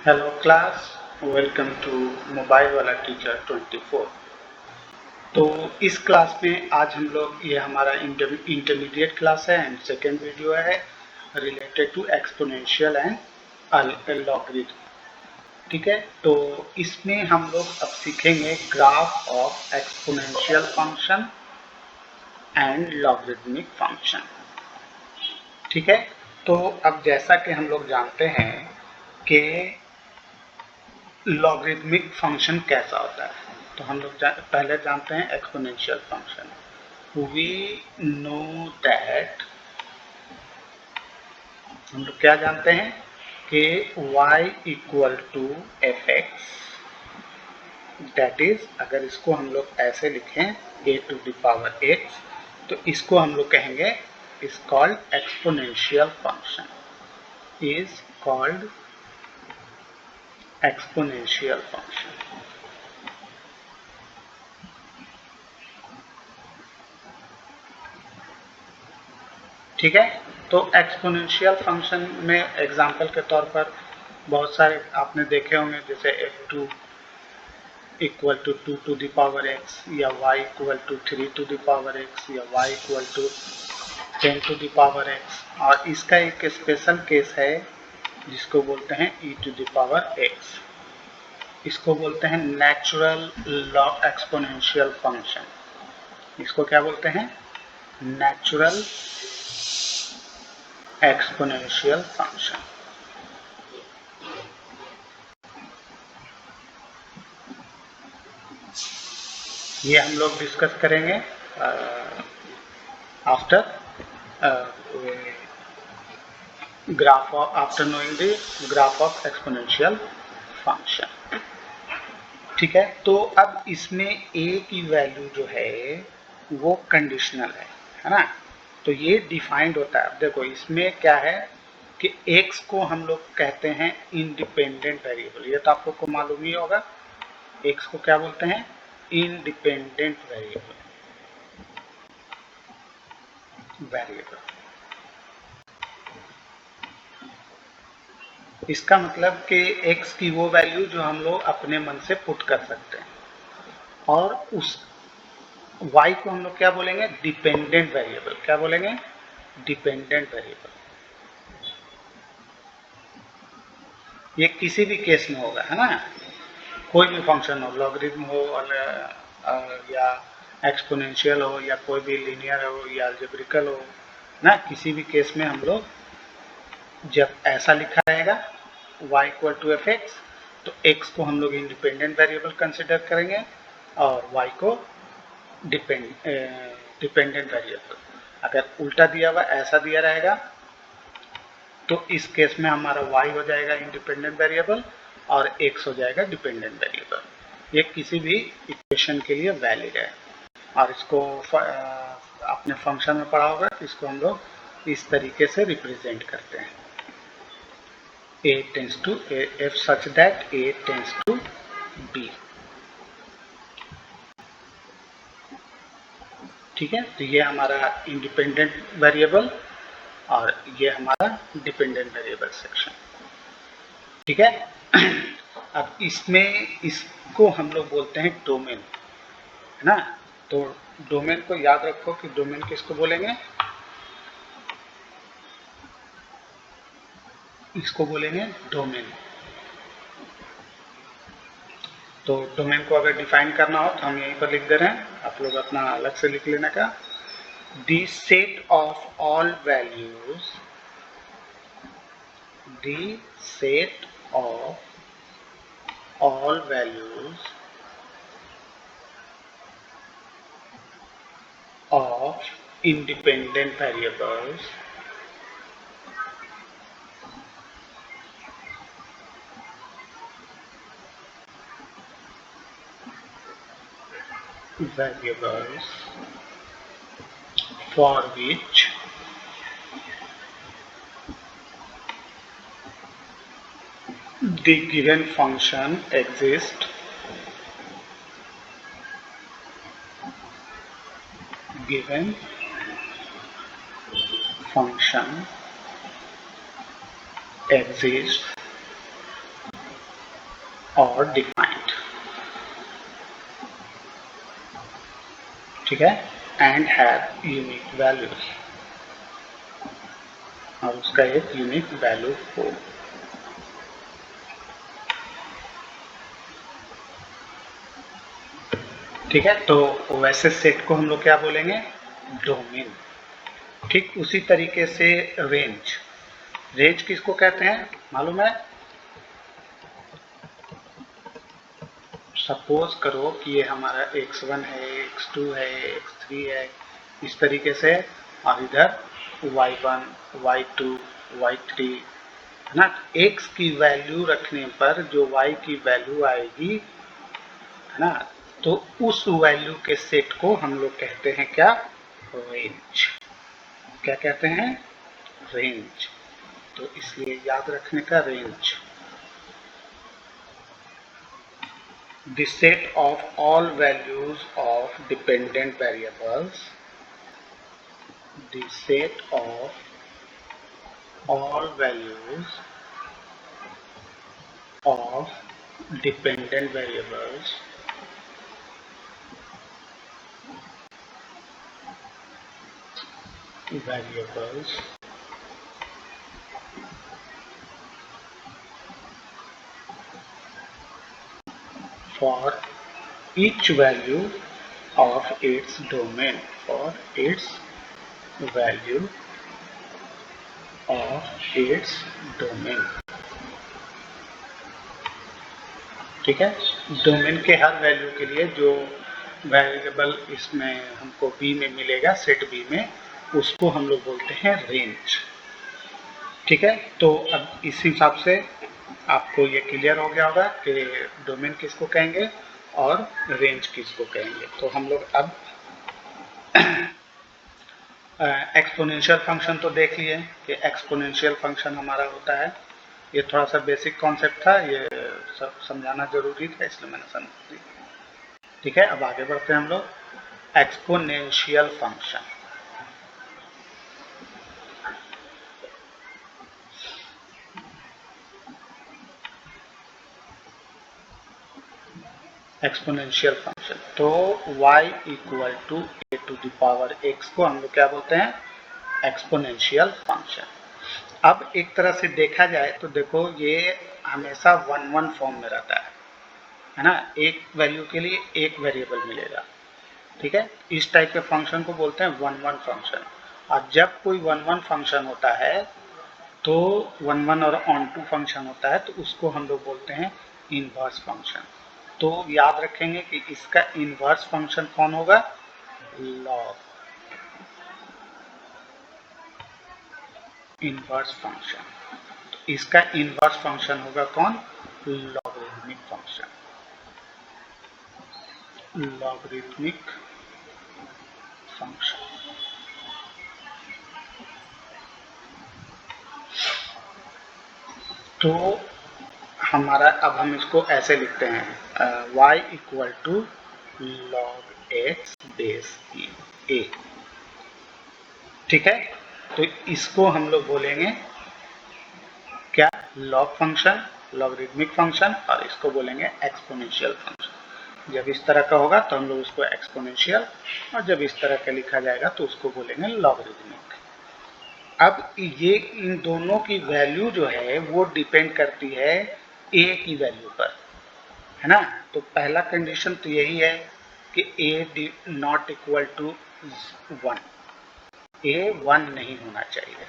Hello class, welcome to mobile वाला teacher 24। तो इस क्लास में आज हम लोग ये हमारा इंटरमीडिएट क्लास है एंड सेकेंड वीडियो है related to exponential and logarithm. ठीक है, तो इसमें हम लोग अब सीखेंगे graph of exponential function and logarithmic function. ठीक है, तो अब जैसा कि हम लोग जानते हैं कि लॉगरिथमिक फंक्शन कैसा होता है, तो हम लोग पहले जानते हैं exponential function. We know that, हम लोग क्या जानते हैं कि y equal to f x, that is अगर इसको हम लोग ऐसे लिखें a to the power x, तो इसको हम लोग कहेंगे is called exponential function, is called exponential function. ठीक है, तो एक्सपोनेंशियल फंक्शन में एग्जांपल के तौर पर बहुत सारे आपने देखे होंगे, जैसे f2 equal to 2 to the power x, या y equal to 3 to the power x, या y equal to 10 to the power x। और इसका एक स्पेशल केस है जिसको बोलते हैं e to the power x। इसको बोलते हैं नेचुरल लॉग एक्सपोनेंशियल फंक्शन। इसको क्या बोलते हैं? Natural exponential function. ये हम लोग डिस्कस करेंगे after graph of after knowing the graph of exponential function. ठीक है, तो अब इसमें a की वैल्यू जो है वो कंडीशनल है ना। तो ये डिफाइंड होता है। अब देखो इसमें क्या है कि x को हम लोग कहते हैं इंडिपेंडेंट वेरिएबल। ये तो आप लोग को मालूम ही होगा, x को क्या बोलते हैं? Independent variable. इसका मतलब कि x की वो वैल्यू जो हम लोग अपने मन से पुट कर सकते हैं, और उस y को हम लोग क्या बोलेंगे? Dependent variable. क्या बोलेंगे? Dependent variable. ये किसी भी केस में होगा, है ना। कोई भी फंक्शन हो, लॉगरिथम हो या एक्सपोनेंशियल हो, या कोई भी लीनियर हो या अलजेब्रिकल हो ना, किसी भी केस में हम लोग जब ऐसा लिखा रहेगा y equal to f x, तो x को हम लोग इंडिपेंडेंट वेरिएबल कंसिडर करेंगे और y को डिपेंडेंट वेरिएबल। अगर उल्टा दिया हुआ ऐसा दिया रहेगा तो इस केस में हमारा y हो जाएगा इंडिपेंडेंट वेरिएबल और x हो जाएगा डिपेंडेंट वेरिएबल। ये किसी भी इक्वेशन के लिए वैलिड है। और इसको अपने फंक्शन में पढ़ा होगा, इसको हम लोग इस तरीके से रिप्रेजेंट करते हैं, a tends to f such that a tends to b। ठीक है, तो ये हमारा इंडिपेंडेंट वेरिएबल और ये हमारा डिपेंडेंट वेरिएबल सेक्शन। ठीक है, अब इसमें इसको हम लोग बोलते हैं डोमेन, है ना। तो डोमेन को याद रखो कि डोमेन किसको बोलेंगे? इसको बोलेंगे डोमेन। तो डोमेन को अगर डिफाइन करना हो तो हम यहीं पर लिख दे रहे हैं, आप लोग अपना अलग से लिख लेने का। The set of all values, the set of all values of independent variables for which the given function exists, given function exists और डिफाइंड, ठीक है, एंड हैव यूनिक वैल्यूज, और उसका एक यूनिक वैल्यू हो। ठीक है, तो वैसे सेट को हम लोग क्या बोलेंगे, डोमेन। ठीक उसी तरीके से रेंज, रेंज किसको कहते हैं मालूम है? सपोज करो कि ये हमारा x1 है, x2 है, x3 है, इस तरीके से, और इधर y1, y2, y3 है ना। x की वैल्यू रखने पर जो y की वैल्यू आएगी, है ना, तो उस वैल्यू के सेट को हम लोग कहते हैं क्या, रेंज। क्या कहते हैं, रेंज। तो इसलिए याद रखने का range, the set of all values of dependent variables, the set of all values of dependent variables for each value of its domain, for its value of its domain। ठीक है, डोमेन के हर value के लिए जो variable इसमें हमको B में मिलेगा, सेट बी में, उसको हम लोग बोलते हैं रेंज। ठीक है, तो अब इस हिसाब से आपको ये क्लियर हो गया होगा कि डोमेन किसको कहेंगे और रेंज किसको कहेंगे। तो हम लोग अब एक्सपोनेंशियल फंक्शन तो देख लिए कि एक्सपोनेंशियल फंक्शन हमारा होता है, ये थोड़ा सा बेसिक कॉन्सेप्ट था, ये सब समझाना जरूरी था, इसलिए मैंने समझ दिया। ठीक है, अब आगे बढ़ते हैं हम लोग। एक्सपोनेंशियल फंक्शन, एक्सपोनेंशियल फंक्शन, तो y equal to a to the power x को हम लोग क्या बोलते हैं, एक्सपोनेंशियल फंक्शन। अब एक तरह से देखा जाए तो देखो ये हमेशा 1-1 फॉर्म में रहता है ना, एक वैल्यू के लिए एक वेरिएबल मिलेगा। ठीक है, इस टाइप के फंक्शन को बोलते हैं 1-1 फंक्शन। और जब कोई 1-1 फंक्शन होता है तो 1-1 और ऑन टू फंक्शन होता है, तो उसको हम लोग बोलते हैं इनवर्स फंक्शन। तो याद रखेंगे कि इसका इनवर्स फंक्शन कौन होगा, लॉग इनवर्स फंक्शन। तो इसका इनवर्स फंक्शन होगा कौन, लॉगरिथमिक फंक्शन, लॉगरिथमिक फंक्शन। तो हमारा, अब हम इसको ऐसे लिखते हैं y equal to log x base a. ठीक है, तो इसको हम लोग बोलेंगे क्या, लॉग फंक्शन, लॉगरिथमिक फंक्शन, और इसको बोलेंगे एक्सपोनेंशियल फंक्शन। जब इस तरह का होगा तो हम लोग उसको एक्सपोनेंशियल, और जब इस तरह का लिखा जाएगा तो उसको बोलेंगे लॉगरिथमिक। अब ये इन दोनों की वैल्यू जो है वो डिपेंड करती है ए की वैल्यू पर, है ना। तो पहला कंडीशन तो यही है कि ए नॉट इक्वल टू 1, ए 1 नहीं होना चाहिए।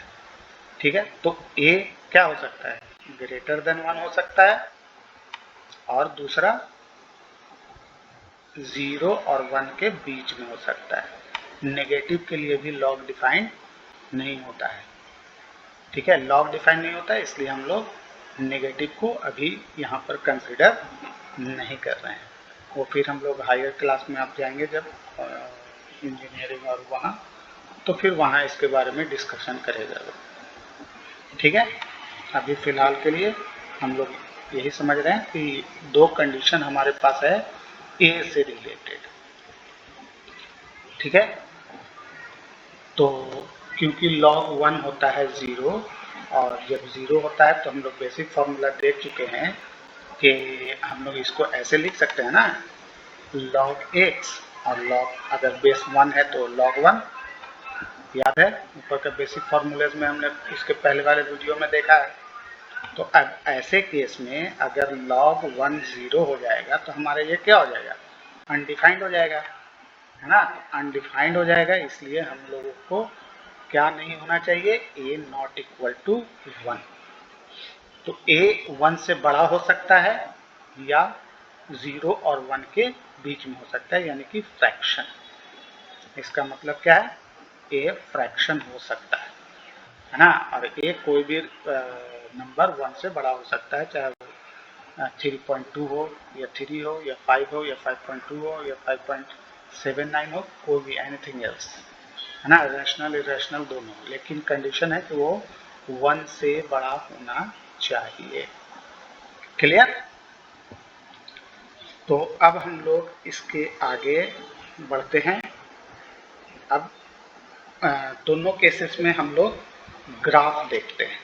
ठीक है, तो ए क्या हो सकता है, ग्रेटर देन 1 हो सकता है, और दूसरा 0 और 1 के बीच में हो सकता है। नेगेटिव के लिए भी लॉग डिफाइन नहीं होता है। ठीक है, लॉग डिफाइन नहीं होता है, इसलिए हम लोग नेगेटिव को अभी यहाँ पर कंसिडर नहीं कर रहे हैं। वो फिर हम लोग हायर क्लास में आप जाएंगे जब इंजीनियरिंग और वहाँ, तो फिर वहाँ इसके बारे में डिस्कशन करेगा। ठीक है, अभी फिलहाल के लिए हम लोग यही समझ रहे हैं कि दो कंडीशन हमारे पास है ए से रिलेटेड। ठीक है, तो क्योंकि log 1 होता है 0, और जब 0 होता है तो हम लोग बेसिक फॉर्मूला देख चुके हैं कि हम लोग इसको ऐसे लिख सकते हैं ना, log x, और log अगर बेस 1 है तो log 1, याद है ऊपर के बेसिक फॉर्मूलेज में हमने इसके पहले वाले वीडियो में देखा है। तो अब ऐसे केस में अगर log 1 0 हो जाएगा तो हमारे ये क्या हो जाएगा, अनडिफाइंड हो जाएगा, है ना। अनडिफाइंड हो जाएगा, इसलिए हम लोगों को क्या नहीं होना चाहिए, a नॉट इक्वल टू 1। तो a 1 से बड़ा हो सकता है या 0 और 1 के बीच में हो सकता है, यानी कि फ्रैक्शन। इसका मतलब क्या है, a फ्रैक्शन हो सकता है ना। और a कोई भी नंबर 1 से बड़ा हो सकता है, चाहे वो 3.2 हो या 3 हो या 5 हो या 5.2 हो या 5.79 हो, कोई भी एनीथिंग एल्स, है ना, रैशनल इरेशनल दोनों, लेकिन कंडीशन है कि वो 1 से बड़ा होना चाहिए। क्लियर। तो अब हम लोग इसके आगे बढ़ते हैं। अब दोनों केसेस में हम लोग ग्राफ देखते हैं,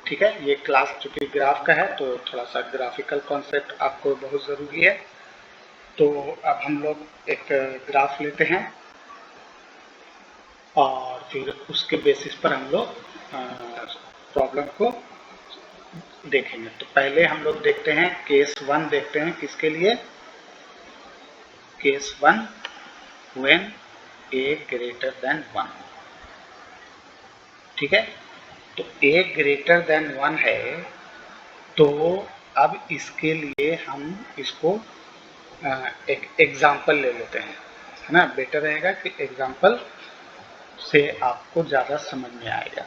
ठीक है। ये क्लास चूंकि ग्राफ का है तो थोड़ा सा ग्राफिकल कॉन्सेप्ट आपको बहुत ज़रूरी है। तो अब हम लोग एक ग्राफ लेते हैं और फिर उसके बेसिस पर हम लोग प्रॉब्लम को देखेंगे। तो पहले हम लोग देखते हैं केस 1, देखते हैं किसके लिए, case 1 when a greater than 1, ठीक है। तो a ग्रेटर देन 1 है, तो अब इसके लिए हम इसको एक एग्जाम्पल ले लेते हैं, है ना। बेटर रहेगा कि एग्जाम्पल से आपको ज़्यादा समझ में आएगा,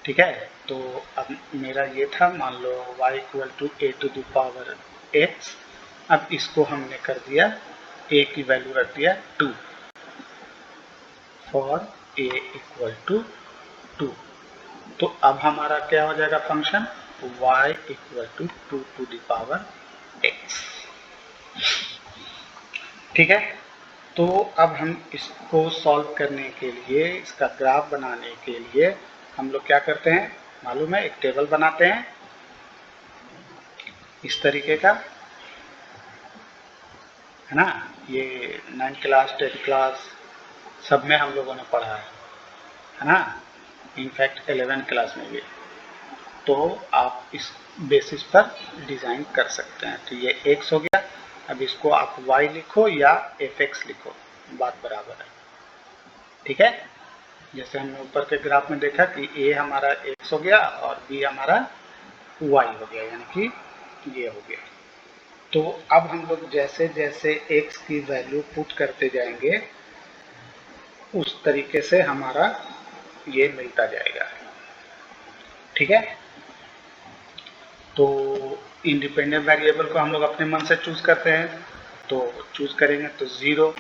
ठीक है। तो अब मेरा ये था, मान लो y equal to a to the power x। अब इसको हमने कर दिया, a की वैल्यू रख दिया 2 फॉर a इक्वल टू 2। तो अब हमारा क्या हो जाएगा function, y equal to 2 to the power x, ठीक है। तो अब हम इसको सॉल्व करने के लिए, इसका ग्राफ बनाने के लिए हम लोग क्या करते हैं मालूम है, एक टेबल बनाते हैं इस तरीके का, है ना। ये 9th क्लास 10th क्लास सब में हम लोगों ने पढ़ा है ना, इनफैक्ट 11th क्लास में भी। तो आप इस बेसिस पर डिज़ाइन कर सकते हैं। तो ये x हो गया, अब इसको आप y लिखो या fx लिखो, बात बराबर है, ठीक है। जैसे हमने ऊपर के ग्राफ में देखा कि a हमारा x हो गया और b हमारा y हो गया, यानी कि ये हो गया। तो अब हम लोग जैसे जैसे x की वैल्यू पुट करते जाएंगे उस तरीके से हमारा ये मिलता जाएगा, ठीक है। तो इंडिपेंडेंट वेरिएबल को हम लोग अपने मन से चूज करते हैं, तो चूज करेंगे तो 0,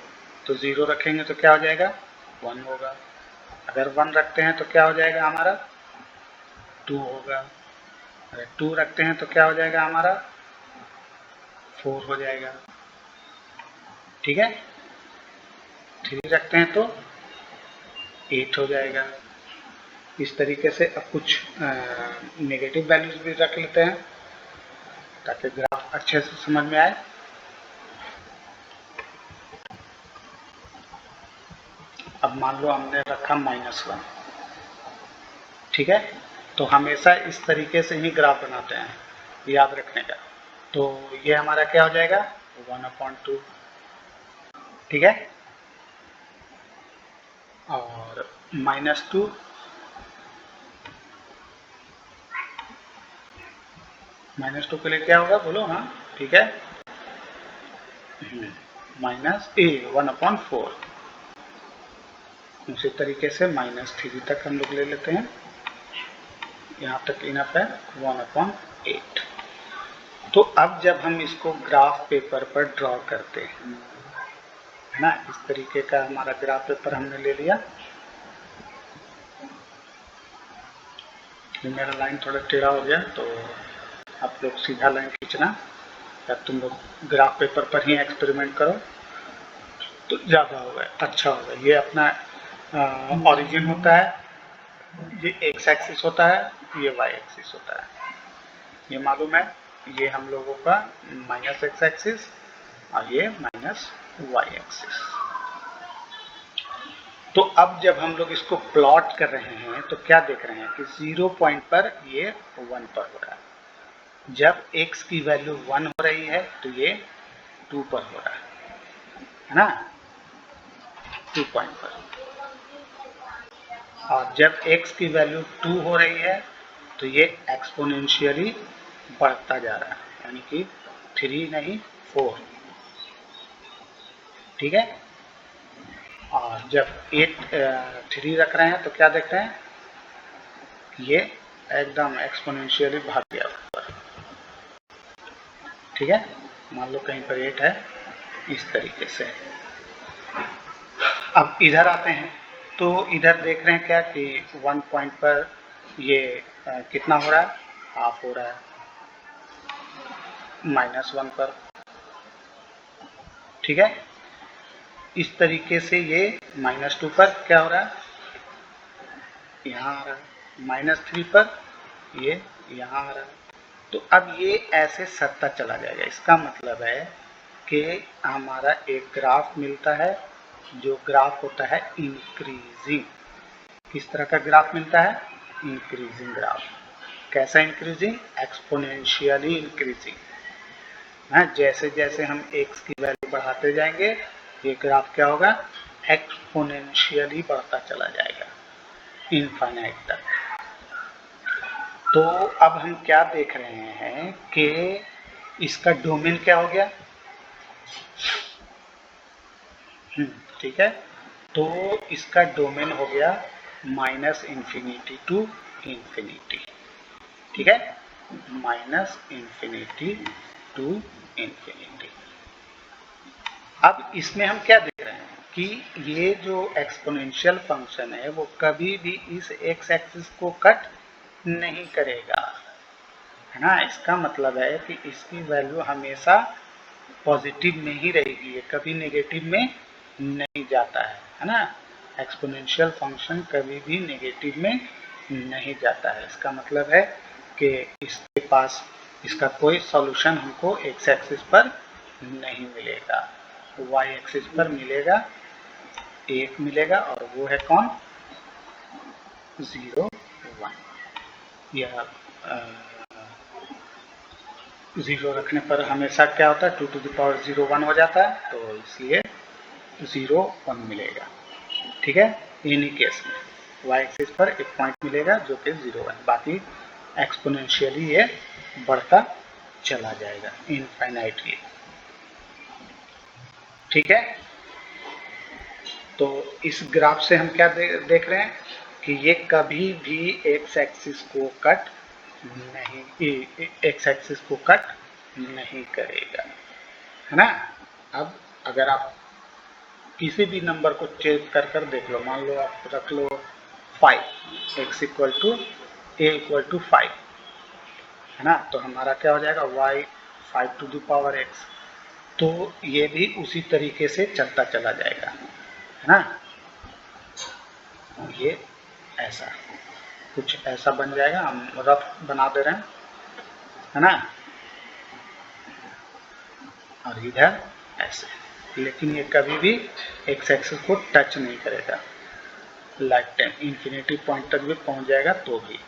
तो 0 रखेंगे तो क्या हो जाएगा, 1 होगा। अगर 1 रखते हैं तो क्या हो जाएगा हमारा, 2 होगा। अगर 2 रखते हैं तो क्या हो जाएगा हमारा, 4 हो जाएगा, ठीक है। 3 रखते हैं तो 8 हो जाएगा। इस तरीके से अब कुछ नेगेटिव वैल्यूज भी रख लेते हैं ताकि ग्राफ अच्छे से समझ में आए। अब मान लो हमने रखा -1, ठीक है। तो हमेशा इस तरीके से ही ग्राफ बनाते हैं, याद रखने का। तो ये हमारा क्या हो जाएगा, 1/2, ठीक है। और -2, -2 के लिए क्या होगा बोलो, हाँ ठीक है, -1/4। उसी तरीके से -3 तक हम लोग ले लेते हैं, यहाँ तक इनफ है 1/8। तो अब जब हम इसको ग्राफ पेपर पर ड्रॉ करते हैं, है ना, इस तरीके का हमारा ग्राफ पेपर हमने ले लिया। मेरा लाइन थोड़ा टेढ़ा हो गया तो आप लोग सीधा लाइन खींचना, या तुम लोग ग्राफ पेपर पर ही एक्सपेरिमेंट करो तो ज़्यादा होगा, अच्छा होगा। ये अपना ओरिजिन होता है, ये x एक्सिस होता है, ये y एक्सिस होता है, ये मालूम है। ये हम लोगों का माइनस एक्स एक्सिस और ये माइनस वाई एक्सिस। तो अब जब हम लोग इसको प्लॉट कर रहे हैं तो क्या देख रहे हैं कि 0 पॉइंट पर ये 1 पर हो रहा है, जब x की वैल्यू 1 हो रही है तो ये 2 पर हो रहा है ना, 2 पॉइंट पर। और जब x की वैल्यू 2 हो रही है तो ये एक्सपोनेंशियली बढ़ता जा रहा है, यानी कि 3 नहीं 4, ठीक है। और जब 3 रख रहे हैं तो क्या देखते हैं कि ये एकदम एक्सपोनेंशियली भाग गया ऊपर, ठीक है। मान लो कहीं पर 8 है, इस तरीके से। अब इधर आते हैं तो इधर देख रहे हैं क्या कि 1 पॉइंट पर ये कितना हो रहा है, हाफ हो रहा है, -1 पर, ठीक है। इस तरीके से ये -2 पर क्या हो रहा है, यहाँ आ रहा है, -3 पर ये यहाँ आ रहा है। तो अब ये ऐसे सत्ता चला जाएगा। इसका मतलब है कि हमारा एक ग्राफ मिलता है, जो ग्राफ होता है इंक्रीजिंग। किस तरह का ग्राफ मिलता है, इंक्रीजिंग ग्राफ। कैसा इंक्रीजिंग, एक्सपोनेंशियली इंक्रीजिंग। जैसे जैसे हम x की वैल्यू बढ़ाते जाएंगे ये ग्राफ क्या होगा, एक्सपोनेंशियली बढ़ता चला जाएगा इनफाइनाइट तक। तो अब हम क्या देख रहे हैं कि इसका डोमेन क्या हो गया, ठीक है। तो इसका डोमेन हो गया -इंफिनिटी टू इंफिनिटी, ठीक है, -इंफिनिटी टू इंफिनिटी। अब इसमें हम क्या देख रहे हैं कि ये जो एक्सपोनेंशियल फंक्शन है वो कभी भी इस एक्स एक्सिस को कट नहीं करेगा, है ना। इसका मतलब है कि इसकी वैल्यू हमेशा पॉजिटिव में ही रहेगी, ये कभी नेगेटिव में नहीं जाता है ना। एक्सपोनेंशियल फंक्शन कभी भी नेगेटिव में नहीं जाता है। इसका मतलब है कि इसके पास इसका कोई सॉल्यूशन हमको एक्स एक्सिस पर नहीं मिलेगा, वाई एक्सिस पर मिलेगा, एक मिलेगा, और वो है कौन, 0 1। या 0 रखने पर हमेशा क्या होता है, 2 to the power 0 1 हो जाता है, तो इसलिए 0 1 मिलेगा, ठीक है। इन्हीं केस में वाई एक्सिस पर एक पॉइंट मिलेगा जो कि 0 1, बाकी एक्सपोनेंशियली ये बढ़ता चला जाएगा इनफाइनाइटली, ठीक है। तो इस ग्राफ से हम क्या देख रहे हैं कि ये कभी भी एक्स एक्सिस को कट नहीं करेगा, है ना। अब अगर आप किसी भी नंबर को चेक कर देख लो, मान लो आप रख लो 5, x equal to a equal to 5, है ना। तो हमारा क्या हो जाएगा, y 5 to the power x। तो ये भी उसी तरीके से चलता चला जाएगा, है ना। ये ऐसा कुछ ऐसा बन जाएगा, हम रफ बना दे रहे हैं, है ना। और इधर ऐसे, लेकिन ये कभी भी एक्स एक्सिस को टच नहीं करेगा, लाइफ टाइम इंफिनिटी पॉइंट तक भी पहुंच जाएगा। तो भी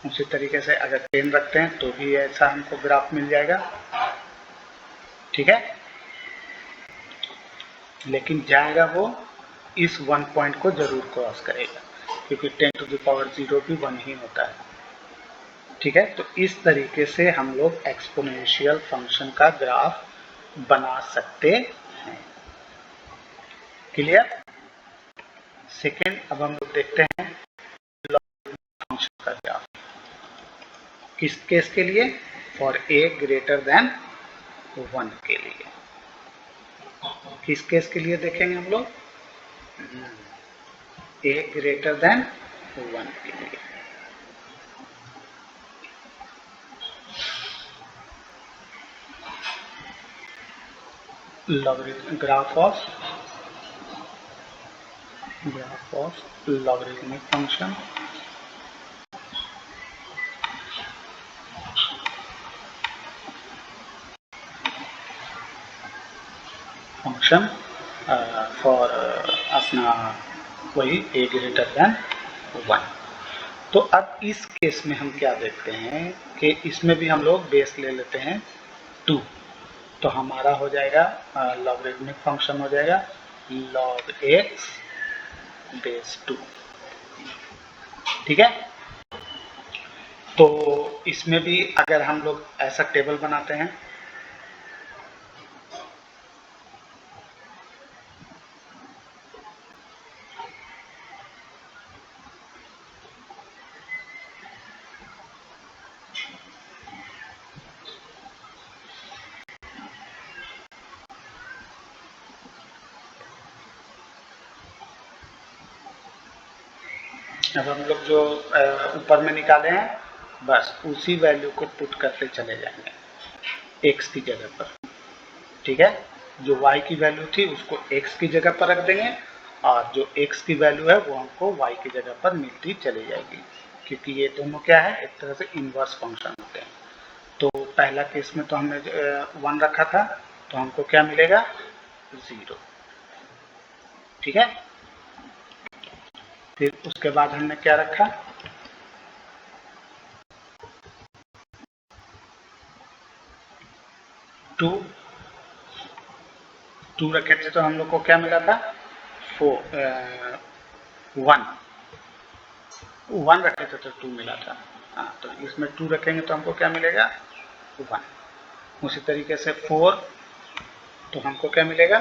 उसी तरीके से अगर 10 रखते हैं तो भी ऐसा हमको ग्राफ मिल जाएगा, ठीक है। लेकिन जाएगा वो इस 1 पॉइंट को जरूर क्रॉस करेगा, क्योंकि 10 to the power 0 भी 1 ही होता है, ठीक है। तो इस तरीके से हम लोग एक्सपोनेंशियल फंक्शन का ग्राफ बना सकते हैं, क्लियर। सेकेंड, अब हम लोग देखते हैं फंक्शन का ग्राफ, किस केस के लिए, फॉर a ग्रेटर देन 1 के लिए। किस केस के लिए देखेंगे हम लोग, a ग्रेटर देन 1 के लिए। Graph of logarithmic function function for अपना वही a ग्रेटर देन 1। तो अब इस केस में हम क्या देखते हैं कि इसमें भी हम लोग बेस ले लेते हैं 2, तो हमारा हो जाएगा लॉगरिथमिक फंक्शन हो जाएगा log x बेस 2। ठीक है, तो इसमें भी अगर हम लोग ऐसा टेबल बनाते हैं, अब हम लोग जो ऊपर में निकाले हैं बस उसी वैल्यू को पुट करते चले जाएंगे x की जगह पर। ठीक है, जो y की वैल्यू थी उसको x की जगह पर रख देंगे और जो x की वैल्यू है वो हमको y की जगह पर मिलती चली जाएगी, क्योंकि ये दोनों क्या है, एक तरह से इनवर्स फंक्शन होते हैं। तो पहला केस में तो हमने 1 रखा था, तो हमको क्या मिलेगा 0। ठीक है, फिर उसके बाद हमने क्या रखा 2 रखे थे, तो हम लोग को क्या मिला था 1 रखे थे तो 2 मिला था। हाँ, तो इसमें 2 रखेंगे तो हमको क्या मिलेगा 1। उसी तरीके से 4, तो हमको क्या मिलेगा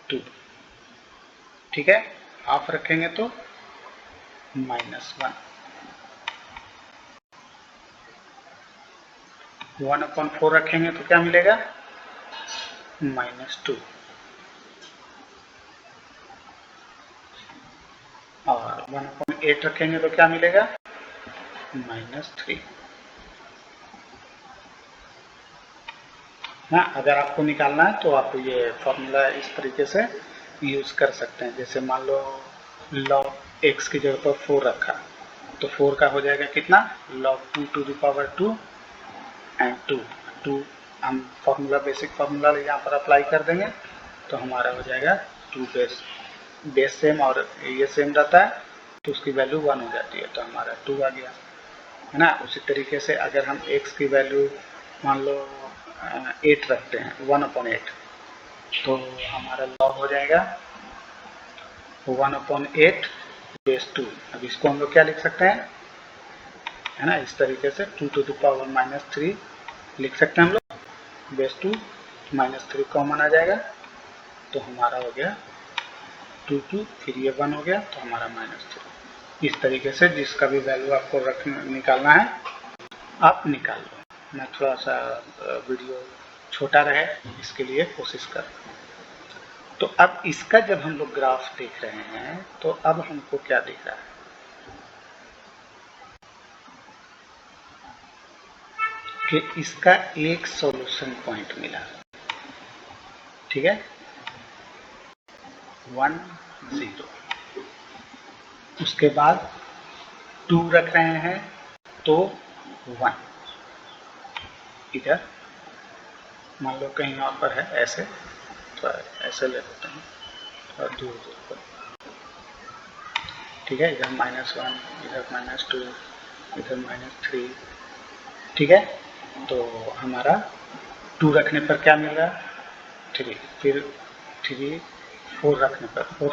2। ठीक है, हाफ रखेंगे तो -1। 1/4 रखेंगे तो क्या मिलेगा -2। और 1/8 रखेंगे तो क्या मिलेगा -3। हाँ, अगर आपको निकालना है तो आप ये फॉर्मूला इस तरीके से यूज कर सकते हैं। जैसे मान लो log x की जगह पर 4 रखा, तो 4 का हो जाएगा कितना log 2 to the power 2 and 2 हम फॉर्मूला बेसिक फॉर्मूला यहाँ पर अप्लाई कर देंगे तो हमारा हो जाएगा 2 बेस सेम और ये सेम रहता है तो उसकी वैल्यू 1 हो जाती है, तो हमारा 2 आ गया है ना। उसी तरीके से अगर हम x की वैल्यू मान लो 8 रखते हैं 1/8, तो हमारा log हो जाएगा 1/8 बेस 2। अब इसको हम लोग क्या लिख सकते हैं, है ना, इस तरीके से 2 to the power -3 लिख सकते हैं हम लोग। बेस 2 -3 कॉमन आ जाएगा तो हमारा हो गया 2 फिर ये 1 हो गया तो हमारा -3। इस तरीके से जिसका भी वैल्यू आपको निकालना है आप निकाल लो। मैं थोड़ा सा वीडियो छोटा रहे इसके लिए कोशिश कर। तो अब इसका जब हम लोग ग्राफ देख रहे हैं तो अब हमको क्या दिख रहा है कि इसका एक सॉल्यूशन पॉइंट मिला। ठीक है, 1 0। उसके बाद 2 रख रहे हैं तो 1 इधर मान लो कहीं और पर है, ऐसे तो ऐसे ले लेते हैं और दूर दूर पर। ठीक है, इधर -1 इधर -2 इधर -3। ठीक है, तो हमारा 2 रखने पर क्या मिल रहा है 3, फिर 3 4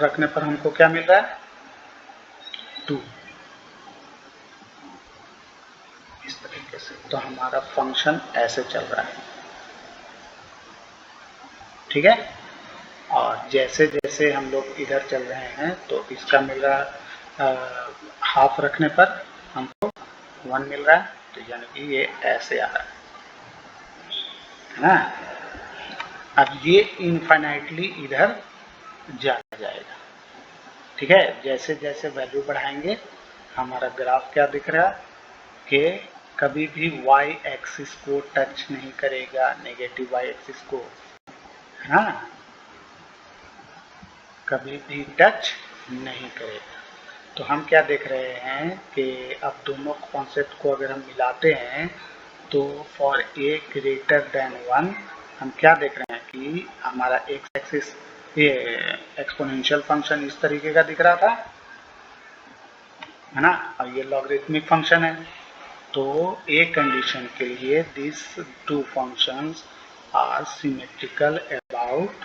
रखने पर हमको क्या मिल रहा है 2। इस तरीके से तो हमारा फंक्शन ऐसे चल रहा है। ठीक है, और जैसे जैसे हम लोग इधर चल रहे हैं तो इसका मिल रहा हाफ रखने पर हमको 1 मिल रहा है, तो यानी कि ये ऐसे आ रहा है ना। अब ये इनफाइनाइटली इधर जा जाएगा। ठीक है, जैसे जैसे वैल्यू बढ़ाएंगे हमारा ग्राफ क्या दिख रहा है कि कभी भी y एक्सिस को टच नहीं करेगा, नेगेटिव y एक्सिस को, हाँ, कभी भी टच नहीं करेगा। तो हम क्या देख रहे हैं कि अब दोनों कॉन्सेप्ट को अगर हम मिलाते हैं तो फॉर a ग्रेटर देन 1 हम क्या देख रहे हैं कि हमारा एक्स एक्सिस ये एक्सपोनेंशियल फंक्शन इस तरीके का दिख रहा था, है ना, और ये लॉगरिथमिक फंक्शन है। तो एक कंडीशन के लिए this two functions are symmetrical about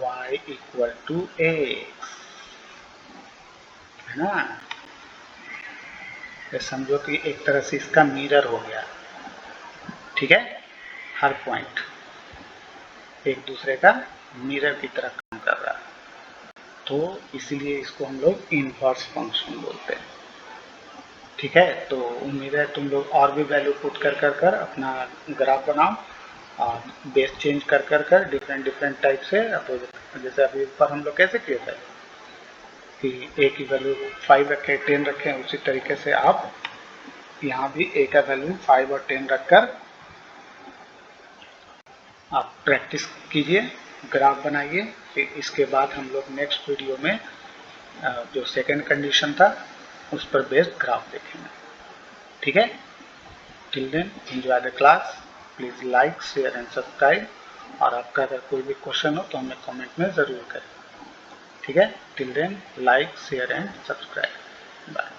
y equal to x, है ना। ये समझो कि एक तरह से इसका मिरर हो गया, ठीक है, हर पॉइंट एक दूसरे का मिरर की तरह काम कर रहा है, तो इसीलिए इसको हम लोग इनवर्स फंक्शन बोलते हैं, ठीक है। तो उम्मीद है तुम लोग और भी वैल्यू पुट कर अपना ग्राफ बनाओ और बेस चेंज कर डिफरेंट टाइप से। तो जैसे अभी ऊपर हम लोग कैसे किए थे कि ए की वैल्यू 5 रखें 10 रखें, उसी तरीके से आप यहाँ भी ए का वैल्यू 5 और 10 रखकर आप प्रैक्टिस कीजिए, ग्राफ बनाइए। फिर इसके बाद हम लोग नेक्स्ट वीडियो में जो सेकेंड कंडीशन था उस पर बेस्ड ग्राफ देखेंगे, ठीक है। Till then enjoy the class, please like share and subscribe, और आपका अगर कोई भी क्वेश्चन हो तो हमें कमेंट में ज़रूर करें, ठीक है। Till then like share and subscribe, bye.